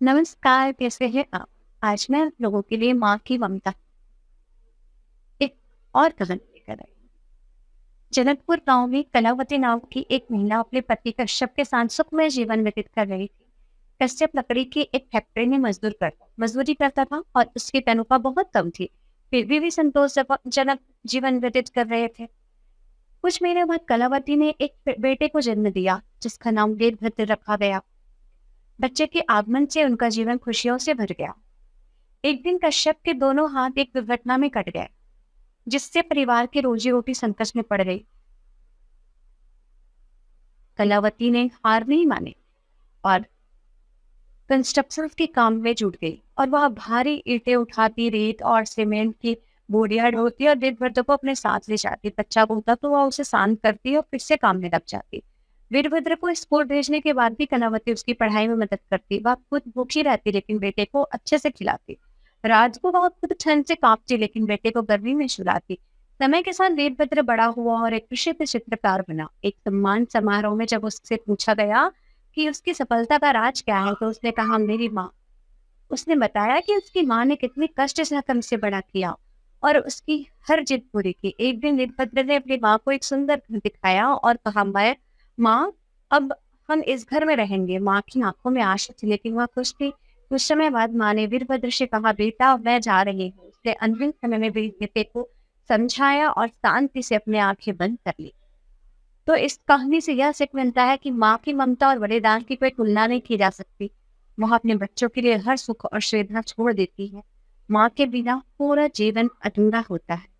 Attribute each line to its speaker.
Speaker 1: नमस्कार, कैसे हैं आप? आज मैं आप लोगों के लिए माँ की ममता एक और कहानी लेकर आई। जनकपुर गांव में कलावती नाम की एक महिला अपने पति कश्यप के साथ सुखमय जीवन व्यतीत कर रही थी। कश्यप लकड़ी की एक फैक्ट्री में मजदूरी करता था और उसकी तनख्वाह बहुत कम थी। फिर भी संतोषजनक जीवन व्यतीत कर रहे थे। कुछ महीने बाद कलावती ने एक बेटे को जन्म दिया, जिसका नाम वीरभद्र रखा गया। बच्चे के आगमन से उनका जीवन खुशियों से भर गया। एक दिन कश्यप के दोनों हाथ एक दुर्घटना में कट गए, जिससे परिवार की रोजी रोटी संकट में पड़ गई। कलावती ने हार नहीं मानी और कंस्ट्रक्शन के काम में जुट गई और वह भारी ईंटें उठाती, रेत और सीमेंट की बोरियां ढोती और वीरभद्र को अपने साथ ले जाती। बच्चा बोलता तो वह उसे शांत करती और फिर से काम में लग जाती। वीरभद्र को स्कूल भेजने के बाद भी कलावती उसकी पढ़ाई में मदद करती। वह खुद भूखी रहती लेकिन बेटे को अच्छे से खिलाती। रात को वह खुद ठंड से कांपती लेकिन बेटे को गर्मी में सुलाती। समय के साथ वीरभद्र बड़ा हुआ और एक प्रसिद्ध चित्रकार बना। एक सम्मान समारोह में जब उससे पूछा गया कि उसकी सफलता का राज क्या है, तो उसने कहा, मेरी माँ। उसने बताया कि उसकी माँ ने कितने कष्ट सहकर उसे बड़ा किया और उसकी हर जिद पूरी की। एक दिन वीरभद्र ने अपनी माँ को एक सुंदर घर दिखाया और कहा, मैं माँ, अब हम इस घर में रहेंगे। माँ की आंखों में आशा थी लेकिन वह खुश थी। कुछ समय बाद माँ ने वीरभद्र से कहा, बेटा मैं जा रही हूँ। उसने अंतिम समय में बेटे को समझाया और शांति से अपनी आंखें बंद कर ली। तो इस कहानी से यह सीख मिलता है कि माँ की ममता और बलिदान की कोई तुलना नहीं की जा सकती। वह अपने बच्चों के लिए हर सुख और सुविधा छोड़ देती है। माँ के बिना पूरा जीवन अधूरा होता है।